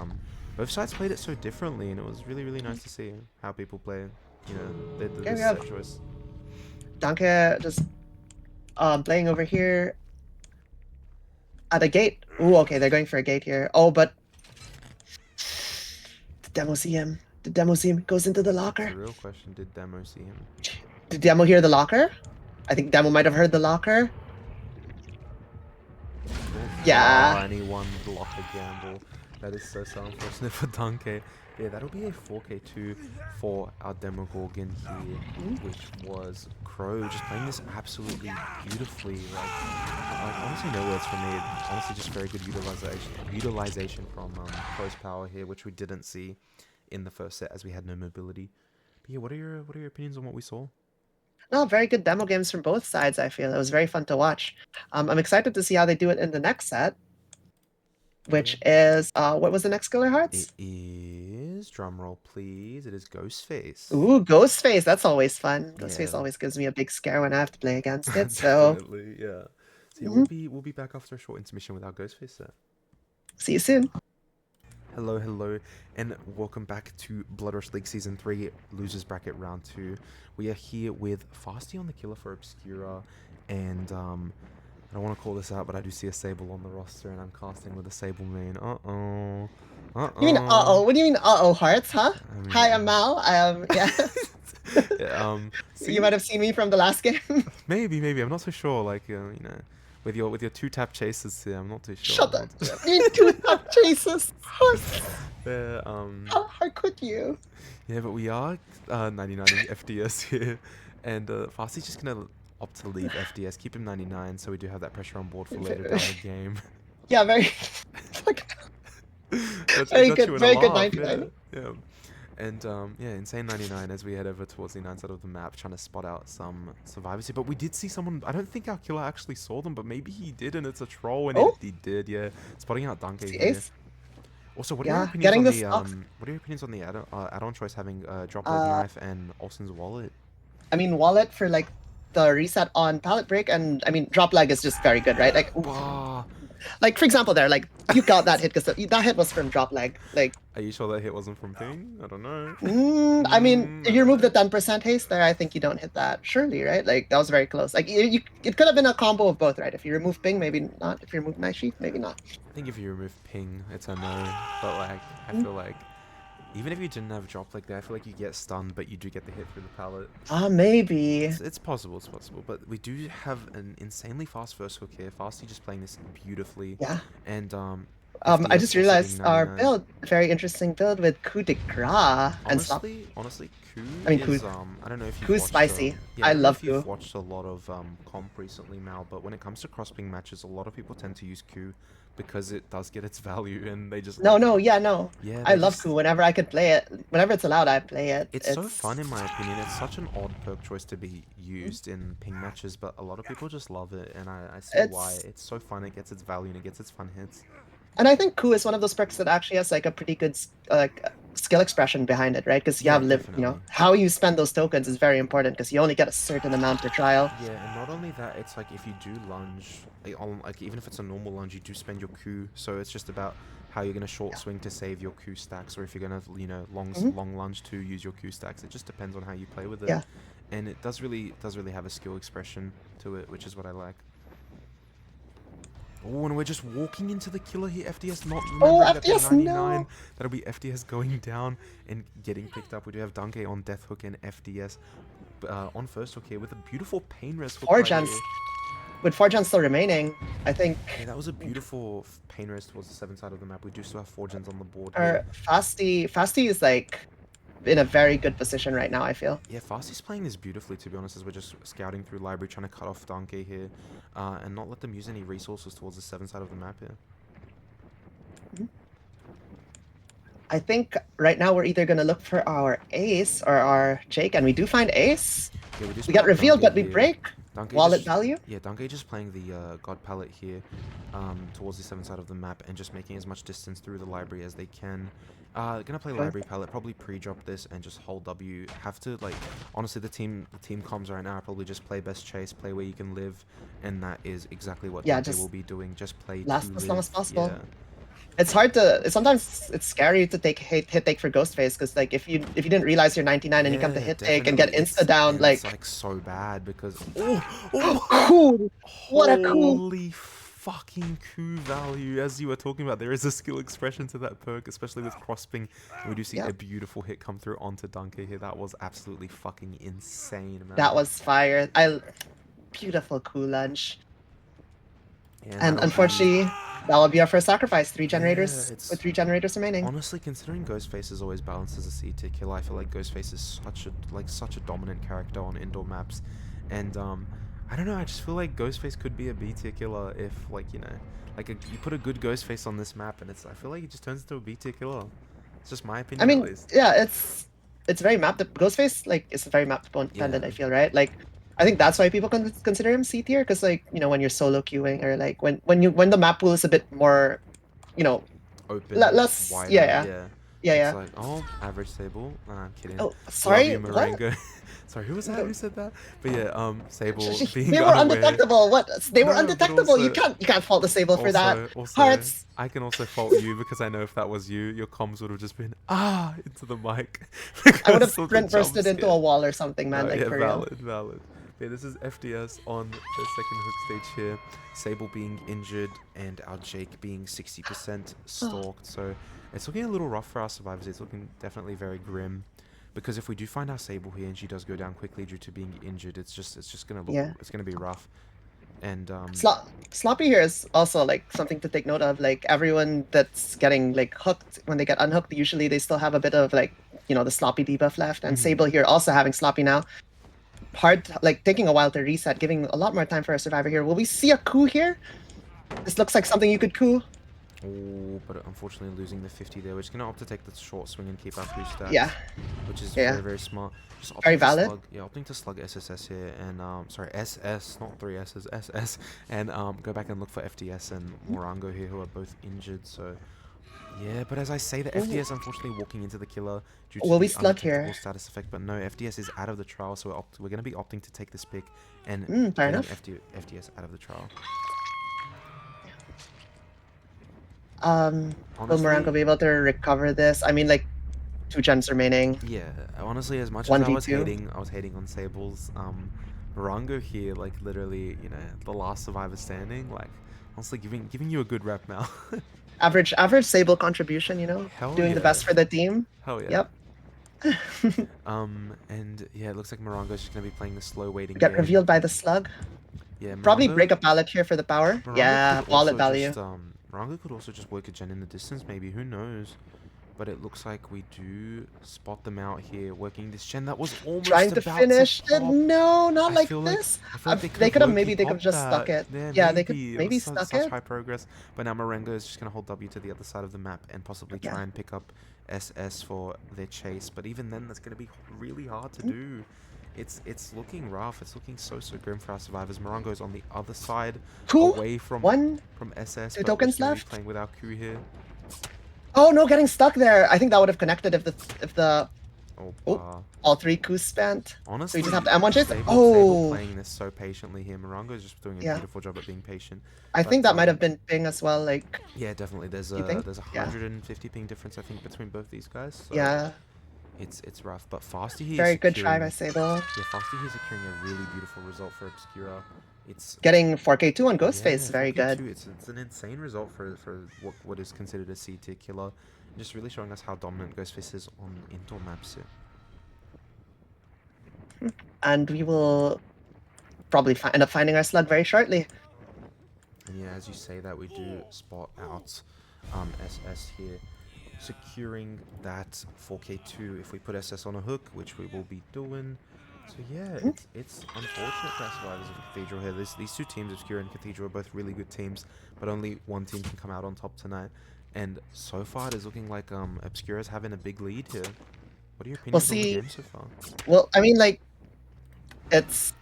both sides played it so differently, and it was really nice to see how people play, Okay, we this have set choice. Danke just playing over here at a gate. Ooh, okay, they're going for a gate here. Oh, but did Demo see him? Did Demo see him? Goes into the locker. That's a real question. Did Demo see him? Did Demo hear the locker? I think Demo might have heard the locker. Yeah. Oh, and he won the locker gamble. That is so unfortunate for Donkey. Yeah, that'll be a 4K2 for our Demogorgon here, which was Crow just playing this absolutely beautifully. Like honestly, no words from me. Honestly, just very good utilization from Crow's power here, which we didn't see in the first set as we had no mobility. But yeah, what are your opinions on what we saw? No, very good demo games from both sides, I feel. It was very fun to watch. I'm excited to see how they do it in the next set, which is what was the next Killer Hearts? It is, drumroll please, it is Ghostface. Ooh, Ghostface. That's always fun. Ghostface Yeah. always gives me a big scare when I have to play against it. So Definitely, yeah. So yeah, we'll be back after a short intermission with our Ghostface set. see you soon. Hello, and welcome back to Blood Rush League Season 3, Losers Bracket Round 2. We are here with Fasty on the killer for Obscura, and I don't want to call this out, but I do see a Sable on the roster, and I'm casting with a Sable main. Uh-oh. You mean uh-oh? What do you mean uh-oh, Hearts, huh? I mean, Hi, I'm Mal. Yeah. yeah, You might have seen me from the last game. maybe. I'm not so sure. Like, with your 2-tap chases here, I'm not too sure. Shut up. You mean two top chases? Yeah, How could you? yeah, but we are 99 FDS here, and Fasty's just gonna opt to leave FDS, keep him 99, so we do have that pressure on board for later down the game. Yeah, very, It got you in a very good laugh, yeah, 99. yeah. And yeah, insane 99 as we head over towards the 9 side of the map, trying to spot out some survivors here. But we did see someone. I don't think our killer actually saw them, but maybe he did, and it's a troll, and Oh, he did. Yeah, spotting out it's Donkey the here. ace. Also, what are your Yeah, opinions getting on the the stocks. what are your opinions on the add-on choice having drop leg Uh, knife and Olsen's wallet? I mean, wallet for like the reset on pallet break, and I mean, drop leg is just very good, right? Like, Bah. like for example, there, like you got that hit because that hit was from drop leg. Like, Are you sure that hit wasn't from ping? I don't know. I mean, if I you don't remove the know. 10% haste there, I think you don't hit that. Surely, right? Like that was very close. Like it could have been a combo of both, right? If you remove ping, maybe not. If you remove knife sheath, maybe not. I think if you remove ping, it's a no. But like, I Mm. feel like even if you didn't have drop like that, I feel like you get stunned, but you do get the hit through the pallet. Ah, maybe. It's possible, it's possible. But we do have an insanely fast first hook here. Fasty just playing this beautifully, Yeah. and I FDS just still sitting realized our 99. build, very interesting build with coup de grace and stop. Honestly, Ku I mean, is I don't know if you've coup is watched spicy. yeah, I I don't know love if you've coup. watched a lot of comp recently, Mal, but when it comes to cross-ping matches, a lot of people tend to use Ku because it does get its value, and they just No, like, no, yeah, no. yeah, I they love just coup. Whenever I could play it, whenever it's allowed, I play it. it's so It's fun in my opinion. It's such an odd perk choice to be used in ping matches, but a lot of people just love it, and I see why. it's It's so fun. It gets its value and it gets its fun hits. and I think coup is one of those perks that actually has like a pretty good skill expression behind it, right? Because you Yeah, have live, definitely. how you spend those tokens is very important because you only get a certain amount per trial. Yeah, and not only that, it's like if you do lunge, like even if it's a normal lunge, you do spend your Q. So it's just about how you're gonna short Yeah. swing to save your Q stacks, or if you're gonna Hmm. long lunge to use your Q stacks. It just depends on how you play with it, Yeah. and it does really have a skill expression to it, which is what I like. Oh, and we're just walking into the killer here. FDS not Oh, remembering that they're FDS, 99. no. That'll be FDS going down and getting picked up. We do have Donkey on death hook and FDS on first hook here with a beautiful pain res hook Four right gens here. with 4 gens still remaining, I think. Yeah, that was a beautiful pain res towards the 7 side of the map. We do still have 4 gens on the board here. Or Fasty is like in a very good position right now, I feel. Yeah, Fasty's playing this beautifully, to be honest, as we're just scouting through library, trying to cut off Donkey here, and not let them use any resources towards the 7 side of the map here. I think right now we're either gonna look for our ace or our Jake, and we do find ace. Yeah, we just We put get out revealed, Donkey but we here. break Donkey wallet just, value. yeah, Donkey just playing the God Palette here towards the 7 side of the map and just making as much distance through the library as they can. Gonna play Okay. Library Palette, probably pre-drop this and just hold W. Have to, like, honestly, the team comms right now are probably just play best chase, play where you can live, and that is exactly what Yeah, Donkey just will be doing. Just play last to as long live. as possible. Yeah. It's hard to. Sometimes it's scary to take hit take for Ghostface because like if you didn't realize you're 99 and you come to Yeah, hit take and get definitely. insta down, And it's like like so bad because oh, cool. What a cool. holy fucking coup value. As you were talking about, there is a skill expression to that perk, especially with crossping. We do see Yeah, a beautiful hit come through onto Donkey here. That was absolutely fucking insane, man. that was fire. Beautiful cool lunch. And And that'll be unfortunately, that will be our first sacrifice. Three yeah, generators it's with 3 generators remaining. honestly, considering Ghostface is always balanced as a C tier killer, I feel like Ghostface is such a dominant character on indoor maps, and I don't know. I just feel like Ghostface could be a B tier killer if, like, you put a good Ghostface on this map, and I feel like it just turns into a B tier killer. It's just my I opinion, at mean, least. yeah, it's very map. Ghostface like is very map dependent. Yeah. I feel right. Like, I think that's why people consider him C tier because like when you're solo queuing or like when the map pool is a bit more, you know, Open, less. wider, Yeah, yeah. yeah, It's yeah. like, oh, average Sable. Nah, I'm kidding. Oh, Love sorry. you, What? Marengo. Sorry, who was that? Who said that? But yeah, Sable being They were unaware. undetectable. What? They were No, but undetectable. You also, can't fault the Sable for that. also, Hearts. I can also fault you because I know if that was you, your comms would have just been into the mic I would have because of the sprint jump bursted into scare. a wall or something, man. No, Like yeah, for real. valid. Yeah, this is FDS on the second hook stage here. Sable being injured and our Jake being 60% stalked. So it's looking a little rough for our survivors. It's looking definitely very grim. Because if we do find our Sable here and she does go down quickly due to being injured, it's just gonna look Yeah. it's gonna be rough. And Sloppy here is also like something to take note of. Like everyone that's getting like hooked when they get unhooked, usually they still have a bit of like the sloppy debuff left. And mhm. Sable here also having sloppy now. like taking a while to reset, giving a lot more time for a survivor here. Will we see a coup here? This looks like something you could coup. Oh, but unfortunately losing the 50 there. We're just gonna opt to take the short swing and keep our coup Yeah, stacks, which is yeah, very smart. Just very opting to valid. slug, yeah, opting to slug SSS here and sorry, SS, not three S's, SS, and go back and look for FDS and Morango here, who are both injured. So yeah, but as I say, the Ooh. FDS unfortunately walking into the killer due to Will we the slug undetectable here? status effect. But no, FDS is out of the trial, so we're gonna be opting to take this pick and Fair getting enough. FDS out of the trial. Will Morango Honestly, be able to recover this? I mean, like 2 gems remaining, yeah, honestly, as much as one v two. I was hating on Sables. Morango here, like literally, the last survivor standing. Like, honestly, giving you a good rep now. Average Sable contribution. Hell Doing the yeah, best for the team. hell yeah. Yep. And yeah, it looks like Morango's just gonna be playing the slow waiting Get game. revealed by the slug. Yeah, Probably break a pallet here for the power. Morango could Yeah, wallet also value. just Morango could also just work a gen in the distance, maybe. Who knows? But it looks like we do spot them out here working this gen that was Trying almost to about to finish it. pop. No, not I like feel like this. they could They have could have low-key maybe they could have popped just stuck that. it. Yeah, Yeah, they could maybe. It was maybe stuck such it. high progress. But now Morango is just gonna hold W to the other side of the map and possibly Yeah. try and pick up SS for their chase. But even then, that's gonna be really hard to do. It's looking rough. It's looking so grim for our survivors. Morango's on the other side, Coup. away from One, SS, two but we're tokens just gonna be left. playing with our Q here. Oh no, getting stuck there. I think that would have connected if the Oh, oh all 3 coups spent. So you just have honestly, to M1 chase. Sable Oh playing this so patiently here. Morango's just doing a yeah. beautiful job at being patient. I think But that might have been ping as well. Like yeah, definitely. you think? There's a Yeah. 150 ping difference I think between both these guys. So Yeah. it's rough. But Fasty here is Very good try by securing. Sable. Yeah, Fasty here is securing a really beautiful result for Obscura. It's Getting 4K2 on Ghostface. yeah, Very good. 4K2. It's an insane result for what is considered a C tier killer. Just really showing us how dominant Ghostface is on indoor maps here. And we will probably end up finding our slug very shortly. And yeah, as you say that, we do spot out SS here, securing that 4K2 if we put SS on a hook, which we will be doing. So yeah, it's unfortunate for our survivors of Cathedral here. These two teams, Obscura and Cathedral, are both really good teams, but only one team can come out on top tonight. And so far, it is looking like Obscura's having a big lead here. What are your We'll opinions on the see. game so far? Well, I mean, like it's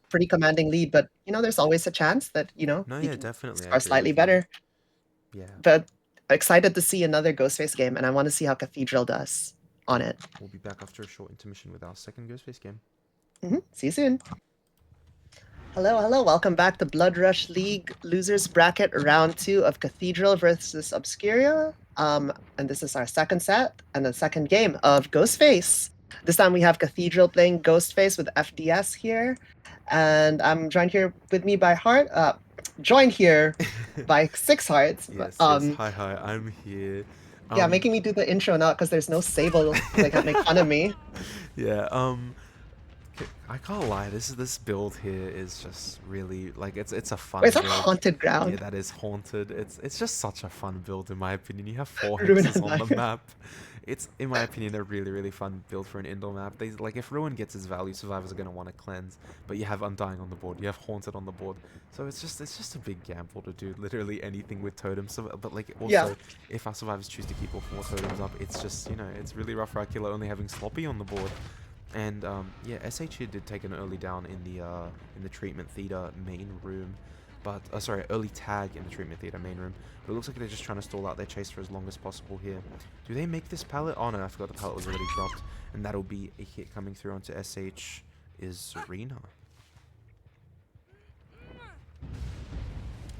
pretty commanding lead, but there's always a chance that No, you yeah, can definitely, I score agree slightly with you. better. Yeah. But excited to see another Ghostface game, and I want to see how Cathedral does on it. We'll be back after a short intermission with our second Ghostface game. See you soon. Hello. Welcome back to Blood Rush League Losers Bracket Round 2 of Cathedral versus Obscura. And this is our second set and the second game of Ghostface. This time we have Cathedral playing Ghostface with FDS here. And I'm joined here with me by joined here by Six Hearts. Yes. Hi, I'm here. Yeah, making me do the intro now because there's no Sable. They can't make fun of me. Yeah. I can't lie. This build here is just really like it's a fun Wait, it's a build. haunted Yeah, ground. that is haunted. It's just such a fun build in my opinion. You have 4 Ruin hexes on the Empire. map. It's in my opinion a really fun build for an indoor map. They like if Ruin gets its value, survivors are gonna want to cleanse. But you have Undying on the board. You have Haunted on the board. So it's just a big gamble to do literally anything with totems. So, but like also Yeah. if our survivors choose to keep all 4 totems up, it's just it's really rough for our killer only having Sloppy on the board. And yeah, SH here did take an early down in the treatment theater main room, but sorry, early tag in the treatment theater main room. But it looks like they're just trying to stall out their chase for as long as possible here. Do they make this pallet? Oh no, I forgot the pallet was already dropped, and that'll be a hit coming through onto SH. Is Serena.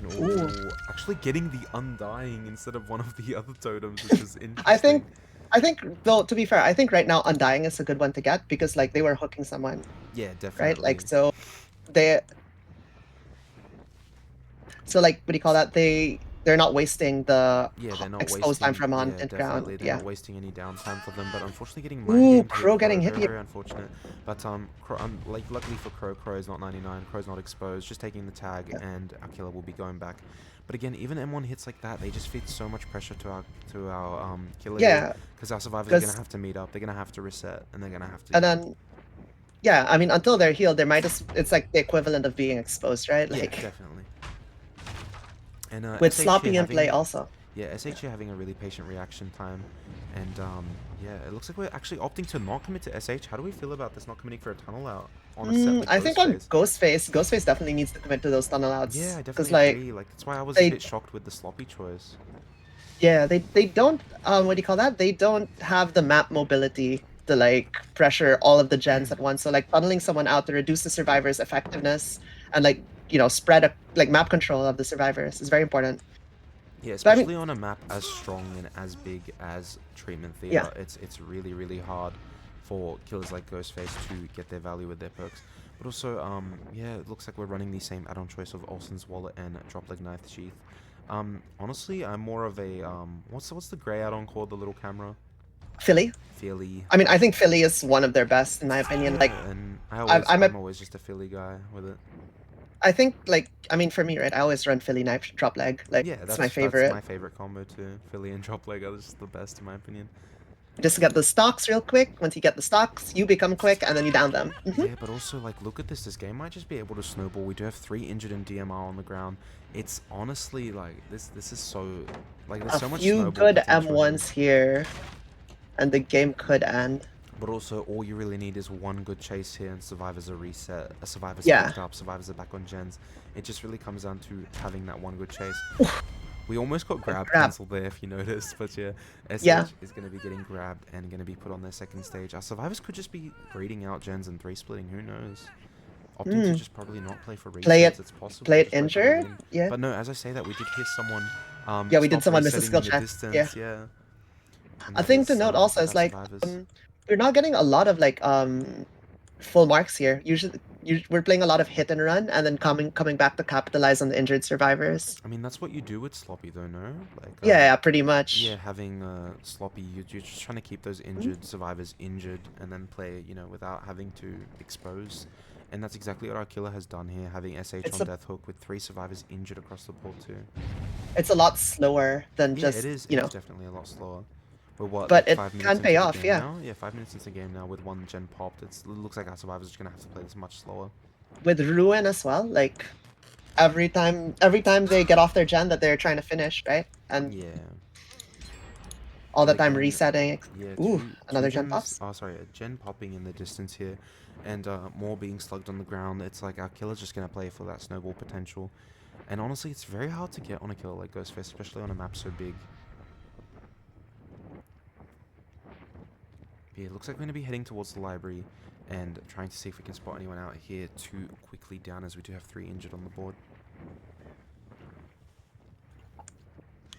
No, actually getting the Undying instead of one of the other totems, which is interesting. I think though, to be fair, I think right now Undying is a good one to get because like they were hooking someone, Yeah, definitely. right? Like so they like what do you call that? They're not wasting the they're not exposed time from haunted ground. Definitely, they're Yeah. not wasting any downtime for them. But unfortunately, getting Ooh, mind gamed Crow here, getting hit very, here. very unfortunate. But like luckily for Crow is not 99. Crow's not exposed, just taking the tag, and our killer will be going back. But again, even M1 hits like that, they just feed so much pressure to our killer. Yeah. Because our survivors are gonna have to meet up. They're gonna have to reset, and they're gonna have to. And then Yeah, I mean, until they're healed, they might just, it's like the equivalent of being exposed, right? Yeah, Like, definitely. And with SH here sloppy in play having, also. yeah, Yeah. SH here having a really patient reaction time, and yeah, it looks like we're actually opting to not commit to SH. How do we feel about this not committing for a tunnel out on a set like I think on Ghostface? Ghostface definitely needs to commit to those tunnel Yeah, outs I because definitely like agree. Like that's why I was a they bit shocked with the sloppy choice. yeah they don't what do you call that? They don't have the map mobility to like pressure all of the gens at once. So like tunneling someone out to reduce the survivors' effectiveness and like spread like map control of the survivors is very important. Yeah, But I mean, especially on a map as strong and as big as Treatment yeah, Theater, it's really really hard for killers like Ghostface to get their value with their perks. But also, yeah, it looks like we're running the same add-on choice of Olsen's Wallet and Dropleg Knife Sheath. Honestly, I'm more of a what's the grey add-on called? The little camera, Philly. Philly. I mean, I think Philly is one of their best in my opinion. Like Yeah, and I'm a I'm always just a Philly guy with it. I think like I mean for me, right? I always run Philly knife drop leg. Like Yeah, it's my that's favorite. my favorite combo too. Philly and Dropleg are just the best in my opinion. Just get the stocks real quick. Once you get the stocks, you become quick, and then you down them. Yeah, but also, like, look at this. This game might just be able to snowball. We do have 3 injured in DMR on the ground. It's honestly, like, this is so... Like, there's A so much few snowball good potential here. M1s here, and the game could end. But also, all you really need is one good chase here, and survivors are reset. Survivors Yeah. picked up, survivors are back on gens. It just really comes down to having that one good chase. We almost got A grab grab. cancelled there, if you noticed. But yeah, Yeah. SH is going to be getting grabbed and going to be put on their second stage. Our survivors could just be breeding out gens and 3-splitting. Who knows? Opting to Hmm. just probably not play for Play resets. it. It's possible. Play it Just play for the injured. win. Yeah. But no, as I say that, we did hear someone Yeah, we did stop someone miss a resetting skill in the check. Yeah. distance. Yeah, and A that thing to is note also is our like survivors. we're not getting a lot of like full marks here. Usually we're playing a lot of hit and run and then coming back to capitalize on the injured survivors. I mean, that's what you do with sloppy, though, no? Like, Yeah, yeah, pretty yeah, much. having sloppy, you're just trying to keep those Mhm. injured survivors injured, and then play, without having to expose. And that's exactly what our killer has done here, having SH It's on a Death Hook with 3 survivors injured across the board too. it's a lot slower than Yeah, it just, is. It is definitely a lot slower. We're what, but like it 5 minutes can pay into the off, game yeah. now? Yeah, 5 minutes into the game now with one gen popped. It looks like our survivors are just gonna have to play this much slower. With Ruin as well, like every time they get off their gen that they're trying to finish, right? And Yeah, all but the time again, resetting. yeah, Ooh, two another gen gens. pops. Oh, sorry, a gen popping in the distance here, and more being slugged on the ground. It's like our killer's just gonna play for that snowball potential. And honestly, it's very hard to get on a killer like Ghostface, especially on a map so big. Yeah, it looks like we're going to be heading towards the library and trying to see if we can spot anyone out here too quickly down, as we do have 3 injured on the board.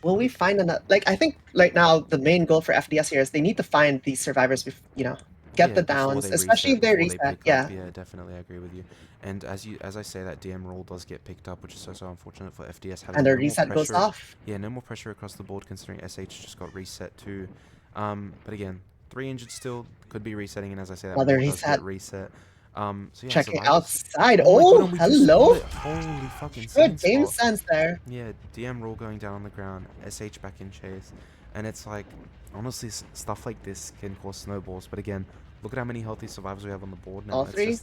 Will we find another? Like, I think right now the main goal for FDS here is they need to find these survivors. Get Yeah, the before downs, they especially reset, if they before they reset. pick up. Yeah, Yeah, definitely, I agree with you. And as I say, that DM rule does get picked up, which is so unfortunate for FDS and having the no more reset goes pressure. off. Yeah, no more pressure across the board considering SH just got reset too. But again, 3 injured still, could be resetting, and as I say, that Another board does get reset. reset. So yeah, Checking survivors. outside. Oh my god, Oh, and we do spot hello. it. Holy fucking scene Good game spot. sense there. Yeah, DM rule going down on the ground, SH back in chase, and it's like, honestly, stuff like this can cause snowballs. But again, look at how many healthy survivors we have on the board now. All three.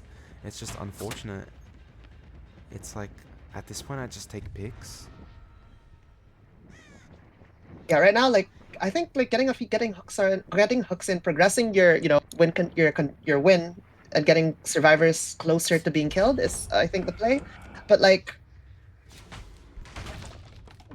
It's just unfortunate. It's like, at this point, I just take picks. Yeah, right now, like I think like getting hooks in, progressing your your win and getting survivors closer to being killed is I think the play. But like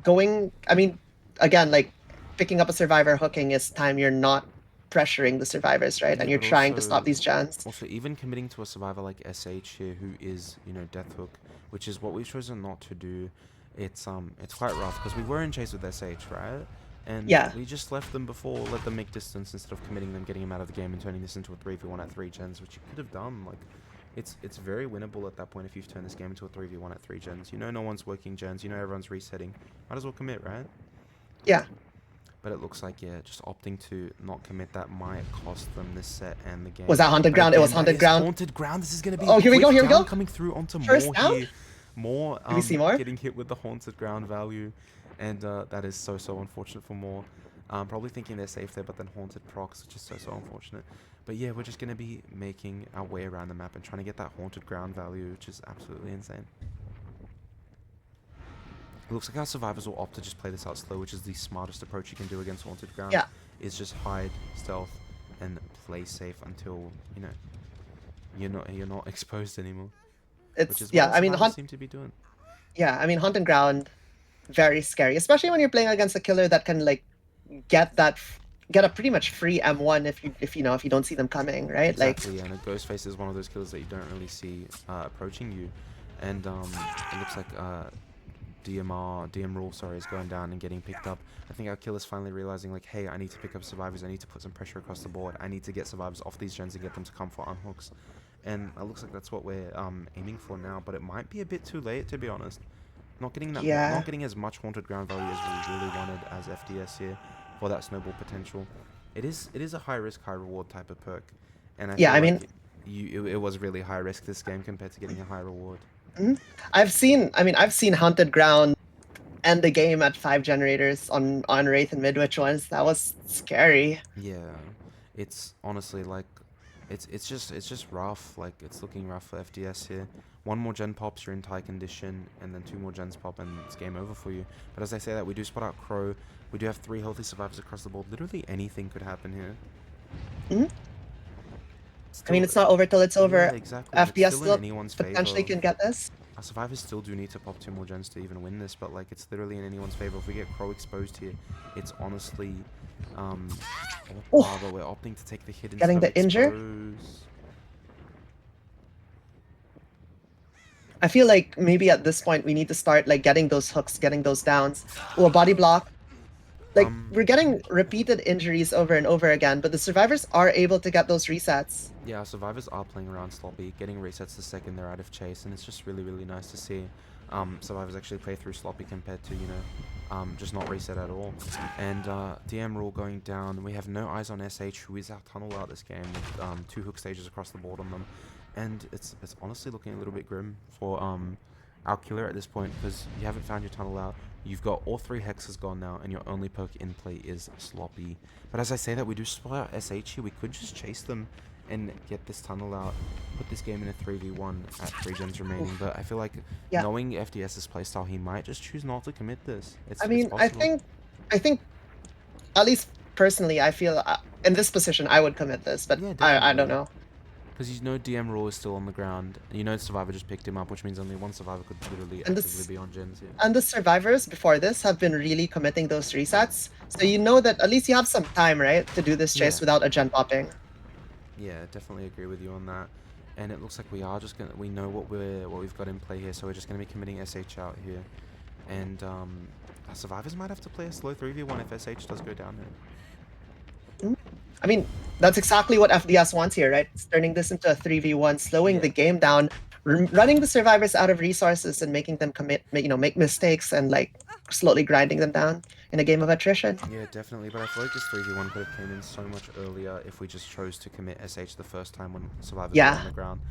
I mean, again, like picking up a survivor hooking is time you're not pressuring the survivors, right? Yeah, And you're but trying to stop these gens. also even committing to a survivor like SH here, who is Death Hook, which is what we've chosen not to do. It's quite rough because we were in chase with SH, right? And Yeah. we just left them before, let them make distance instead of committing them, getting them out of the game, and turning this into a 3v1 at 3 gens, which you could have done. Like, it's very winnable at that point if you've turned this game into a 3v1 at 3 gens. You know no one's working gens, you know everyone's resetting. Might as well commit, right? Yeah. But it looks like, yeah, just opting to not commit, that might cost them this set and the game. Was that haunted But ground? It was again, that haunted is ground. haunted ground. This is going to be a Oh, here we go, quick here we down go. coming through onto First more down? here. More Do we see more? getting hit with the haunted ground value. And that is so unfortunate for more. Probably thinking they're safe there, but then haunted procs, which is so unfortunate. But yeah, we're just going to be making our way around the map and trying to get that haunted ground value, which is absolutely insane. It looks like our survivors will opt to just play this out slow, which is the smartest approach you can do against haunted ground. Yeah, Is just hide, stealth, and play safe until you're not exposed anymore. Which it's is what yeah. our I mean, survivors seem to be doing. haunted ground, very scary, especially when you're playing against a killer that can like get that get a pretty much free M1 if you don't see them coming, right? Like, Exactly, and a Ghostface is one of those killers that you don't really see approaching you, and it looks like DM Rule, sorry, is going down and getting picked up. I think our killer's finally realizing, like, hey, I need to pick up survivors, I need to put some pressure across the board, I need to get survivors off these gens and get them to come for unhooks. And it looks like that's what we're aiming for now, but it might be a bit too late, to be honest. Not yeah, getting as much haunted ground value as we really wanted as FDS here for that snowball potential. It is a high risk, high reward type of perk, and I yeah. feel I mean, like it was really high risk this game compared to getting a high reward. mhm. I've seen haunted ground end the game at 5 generators on Wraith and Midwich once. That was scary. Yeah, it's honestly like, it's just rough. Like it's looking rough for FDS here. One more gen pops, you're in tie condition, and then two more gens pop, and it's game over for you. But as I say that, we do spot out Crow. We do have 3 healthy survivors across the board. Literally anything could happen here. Mhm. I mean, Still, it's not over till it's yeah, over. exactly. And it's FDS still in still anyone's potentially favor. can get this. Our survivors still do need to pop 2 more gens to even win this, but like it's literally in anyone's favor. If we get Crow exposed here, it's honestly, um, Oh, but we're opting to take the hit instead getting of the injure. expose. I feel like maybe at this point we need to start like getting those hooks, getting those downs. Oh, a body block. Like Um, we're getting repeated injuries over and over again, but the survivors are able to get those resets. yeah, our survivors are playing around sloppy, getting resets the second they're out of chase, and it's just really, really nice to see survivors actually play through sloppy compared to, just not reset at all. And DM Rule going down. We have no eyes on SH, who is our tunnel out this game with 2 hook stages across the board on them. And it's honestly looking a little bit grim for our killer at this point, because you haven't found your tunnel out. You've got all 3 hexes gone now, and your only perk in play is sloppy. But as I say that, we do spot out SH here. We could just chase them and get this tunnel out, put this game in a 3v1 at 3 gens remaining. But I feel like, Yeah. knowing FDS's playstyle, he might just choose not to commit this. I It's mean, I possible. think, I think, at least personally, I feel in this position I would commit this, but Yeah, I don't definitely. know. Because DM Rule is still on the ground. And Survivor just picked him up, which means only one Survivor could literally And actively this be on gens here. and the survivors before this have been really committing those resets, so you know that at least you have some time, right, to do this chase Yeah. without a gen popping. Yeah, definitely agree with you on that. And it looks like we know what we've got in play here, so we're just gonna be committing SH out here. And our survivors might have to play a slow 3v1 if SH does go down here. Mm. I mean, that's exactly what FDS wants here, right? It's turning this into a 3v1, slowing the Yeah. game down, running the survivors out of resources and making them make mistakes and like slowly grinding them down in a game of attrition. Yeah, definitely. But I feel like this 3v1 could have came in so much earlier if we just chose to commit SH the first time when survivors were Yeah, on the ground.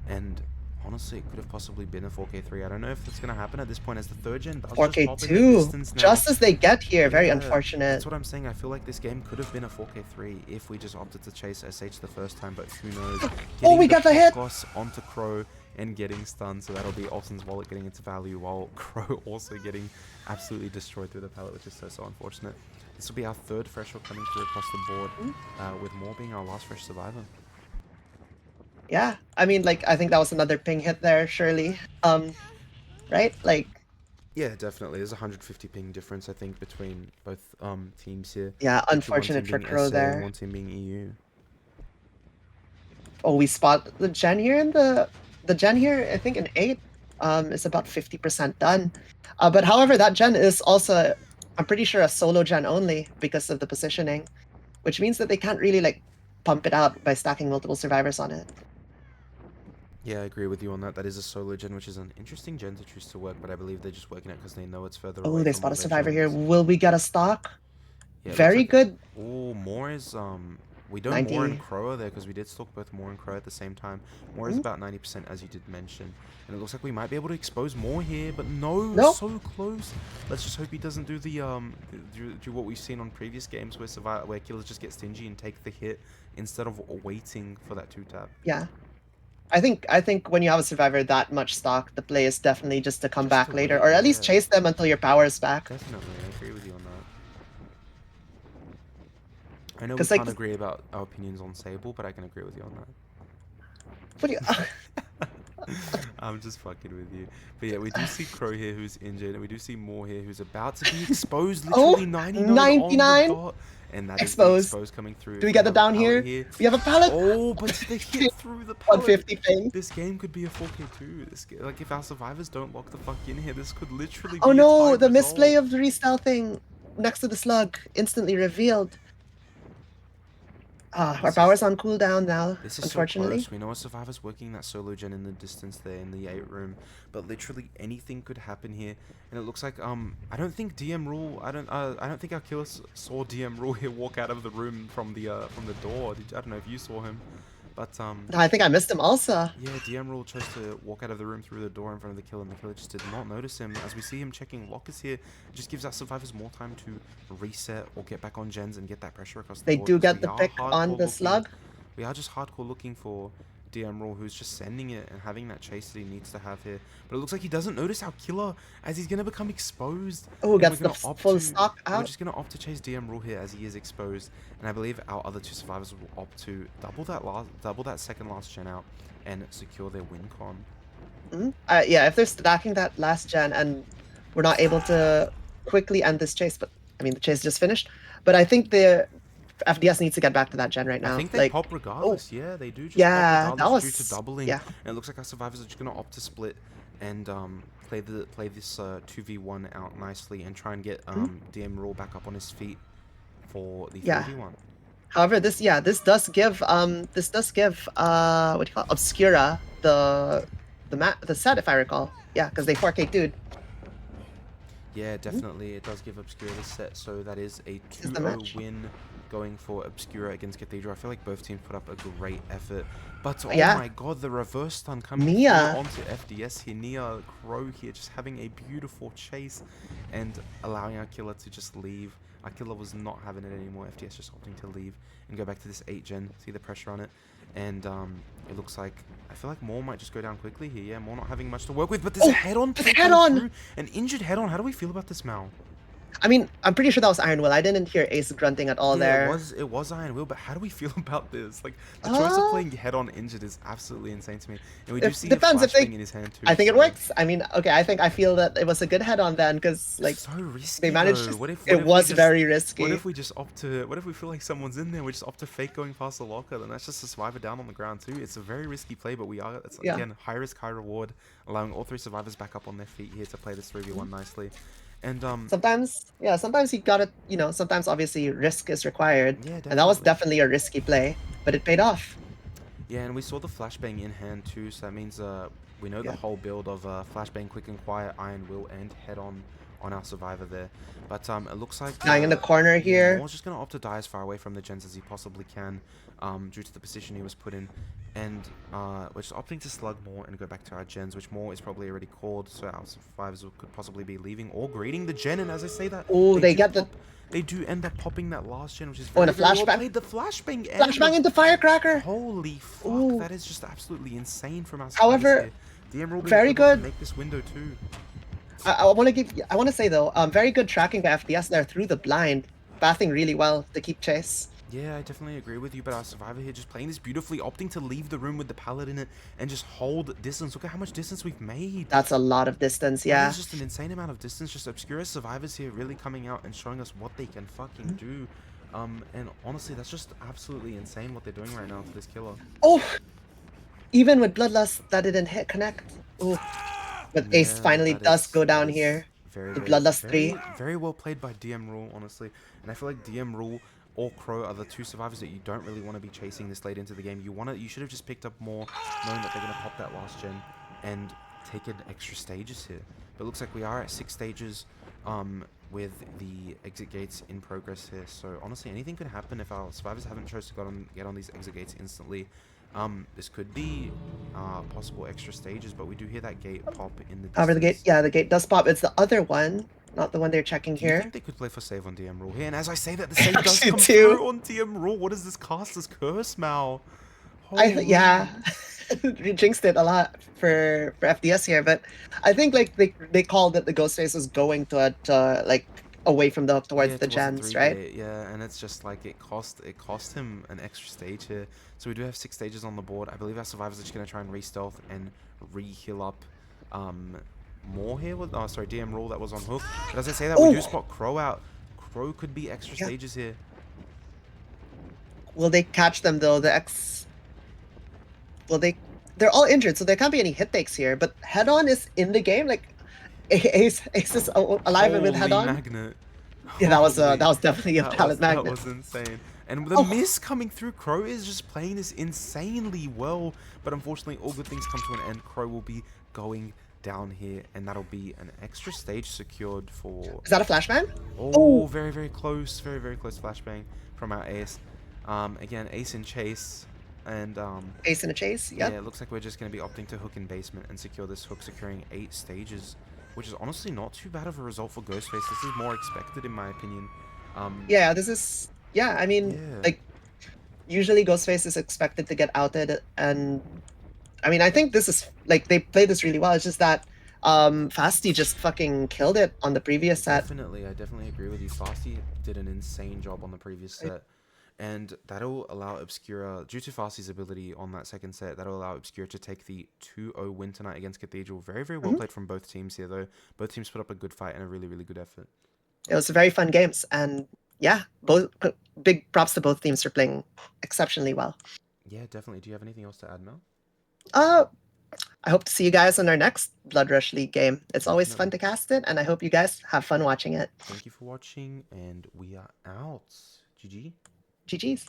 And honestly, it could have possibly been a 4k3. I don't know if it's going to happen at this point, as the 3rd gen does just pop in the 4k2, distance now. just as they get here. Very Yeah, unfortunate. that's what I'm saying. I feel like this game could have been a 4k3 if we just opted to chase SH the first time, but who knows. Oh, we got the hit! Focus onto Crow and getting stunned, so that'll be Alton's wallet getting into value, while Crow also getting absolutely destroyed through the pallet, which is so unfortunate. This will be our 3rd fresh hook coming through across the board, with more being our last fresh survivor. Yeah, I mean, like, I think that was another ping hit there, surely. Right? Like, Yeah, definitely. There's a 150 ping difference, I think, between both teams here. yeah, Literally one team unfortunate for being Crow SA and there. one team being EU. Oh, we spot the gen here in the gen here, I think in 8, is about 50% done. But however, that gen is also, I'm pretty sure, a solo gen only because of the positioning, which means that they can't really like pump it out by stacking multiple survivors on it. Yeah, I agree with you on that. That is a solo gen, which is an interesting gen to choose to work, but I believe they're just working it because they know it's further Oh, away they from spot all a their survivor here. gens. Will we get a stock? Yeah, it looks Very like good. oh, more is We know Moore and 90. Crow are there because we did stalk both Moore and Crow at the same time. Moore is about 90%, as you did mention. And it looks like we might be able to expose Moore here, but no, Nope. so close. Let's just hope he doesn't do the do what we've seen on previous games where killers just get stingy and take the hit instead of waiting for that 2-tap. Yeah. I think when you have a survivor that much stock, the play is definitely just to come Just back to later, wait, or at least yeah. chase them until your power is back. Definitely, I agree with you on that. I know we Because like, can't agree about our opinions on Sable, but I can agree with you on that. what do you? I'm just fucking with you. But yeah, we do see Crow here who's injured, and we do see Moore here who's about to be exposed, literally Oh, 99 on the 99 dot. And that is the exposed. exposed coming through. Do we If we get the have a down pallet here? We have a pallet. Oh, but the hit through the pallet. 150 ping. This game could be a 4K2. Like, if our survivors don't lock the fuck in here, this could literally Oh be a no, tied the misplay result. of the restealthing next to the slug instantly revealed. Our power's on cooldown now, This is so unfortunately. close. We know a survivor's working that solo gen in the distance there in the 8 room, but literally anything could happen here. And it looks like I don't think DM Rule. I don't think our killer saw DM Rule here walk out of the room from the door. I don't know if you saw him, but I think I missed him also. yeah, DM Rule chose to walk out of the room through the door in front of the killer, and the killer just did not notice him. As we see him checking lockers here, it just gives our survivors more time to reset or get back on gens and get that pressure across the They board. do 'Cause get we the are pick hardcore on the looking- slug. We are just hardcore looking for DM Rule, who's just sending it and having that chase that he needs to have here. But it looks like he doesn't notice our killer as he's going to become exposed. Oh, And gets we're the gonna opt full to- stock We're out. just going to opt to chase DM Rule here as he is exposed. And I believe our other 2 survivors will opt to double that second last gen out and secure their win con. Yeah, if they're stacking that last gen and we're not able to quickly end this chase, but I mean the chase just finished. But I think the FDS needs to get back to that gen right now. I think they Like, pop oh, regardless. Yeah, they do just yeah, pop that regardless due to was doubling. yeah. And it looks like our survivors are just gonna opt to split and play this 2v1 out nicely and try and get DM Rule back up on his feet for the Yeah. 3v1. However, this does give what do you call it? Obscura the set, if I recall. Yeah, because they 4K dude. Yeah, definitely. It does give Obscura the set, so that is a Is the 2-0 match. win going for Obscura against Cathedral. I feel like both teams put up a great effort. But oh Yeah. my god, the reverse stun coming Nia. through onto FDS here. Nia Crow here just having a beautiful chase and allowing our killer to just leave. Our killer was not having it anymore. FDS just opting to leave and go back to this 8 gen. See the pressure on it. And it looks like, I feel like Moore might just go down quickly here. Yeah, Moore not having much to work with, but there's a head-on. Head-on! An injured head-on. How do we feel about this, Mal? I mean, I'm pretty sure that was Iron Will. I didn't hear Ace grunting at all there. It was Iron Will, but how do we feel about this? Like, the choice of playing head-on injured is absolutely insane to me. And we do see a flashbang in his hand too. I think it works. I mean, okay, I feel that it was a good head-on then, because like so risky, they managed though. to. It was very risky. What if we just opt to? What if we feel like someone's in there? We just opt to fake going past the locker. Then that's just a survivor down on the ground too. It's a very risky play, but we are. It's again high risk, high reward, allowing all 3 survivors back up on their feet here to play this 3v1 nicely. And sometimes you gotta, sometimes obviously risk is required. Yeah, definitely. And that was definitely a risky play, but it paid off. Yeah, and we saw the flashbang in hand too, so that means we know the whole build of flashbang, quick and quiet, Iron Will, and head on our survivor there. But it looks like dying in the corner here. Moore's just gonna opt to die as far away from the gens as he possibly can, due to the position he was put in. And we're just opting to slug Moore and go back to our gens, which Moore is probably already called, so our survivors could possibly be leaving or greeting the gen. And as I say that, they do end up popping that last gen, which is very, very well played. The flashbang into Firecracker. Holy fuck, that is just absolutely insane from us. However, the Emerald very good. Make this window too. I want to say though, very good tracking by FDS there through the blind, bathing really well to keep chase. Yeah, I definitely agree with you, but our survivor here just playing this beautifully, opting to leave the room with the pallet in it and just hold distance. Look at how much distance we've made. That's a lot of distance, yeah. That's just an insane amount of distance. Just Obscura survivors here really coming out and showing us what they can fucking do. And honestly, that's just absolutely insane what they're doing right now to this killer. Oh! Even with Bloodlust, that didn't hit connect. Oh. But Ace finally does go down here. The Bloodlust 3. Very well played by DM Rule, honestly. And I feel like DM Rule or Crow are the 2 survivors that you don't really want to be chasing this late into the game. You should have just picked up more, knowing that they're going to pop that last gen and taken extra stages here. But it looks like we are at 6 stages with the exit gates in progress here. So honestly, anything could happen if our survivors haven't chosen to get on these exit gates instantly. This could be possible extra stages, but we do hear that gate pop in the However, the gate, distance. yeah, the gate does pop. It's the other one, not the one they're checking Do you here. think they could play for save on DM Rule here? And as I say that, the I save does actually come do. through on DM Rule. What is this caster's curse, Mal? Yeah, Holy. we jinxed it a lot for FDS here, but I think like they called that the ghost face was going to like away from the hook towards Yeah, the towards the gens, 3 right? gate, yeah, and it's just like it cost him an extra stage here. So we do have 6 stages on the board. I believe our survivors are just gonna try and re-stealth and re-heal up more here with sorry, DM Rule that was on hook. But as I say that, we do Oh, spot Crow out. Crow could be extra yeah. stages here. Will they catch them though? The X. Will they? They're all injured, so there can't be any hit takes here. But head on is in the game. Like Ace is alive and with head Holy on. magnet. Yeah, that Holy, was definitely a talent that magnet. was insane. And the Oh, miss coming through, Crow is just playing this insanely well. But unfortunately, all good things come to an end. Crow will be going down here, and that'll be an extra stage secured for. is that a flashbang? Oh, Oh, very very close, very close flashbang from our Ace. Again, Ace in chase, and Ace in a chase. yeah, Yep. it looks like we're just going to be opting to hook in basement and secure this hook, securing 8 stages, which is honestly not too bad of a result for Ghostface. This is more expected in my opinion. Yeah, this is. Yeah, I mean, Yeah, like usually Ghostface is expected to get outed, and I mean, I think this is like they played this really well. It's just that Fasti just fucking killed it on the previous set. I definitely agree with you. Fasty did an insane job on the previous set. And that'll allow Obscura, due to Fasty's ability on that second set, that'll allow Obscura to take the 2-0 win tonight against Cathedral. Very well Mhm. played from both teams here, though. Both teams put up a good fight and a really good effort. It was very fun games, and yeah, both big props to both teams for playing exceptionally well. Yeah, definitely. Do you have anything else to add, Mel? Uh, I hope to see you guys in our next Blood Rush League game. It's always fun Definitely. to cast it, and I hope you guys have fun watching it. Thank you for watching, and we are out. GG. GG's.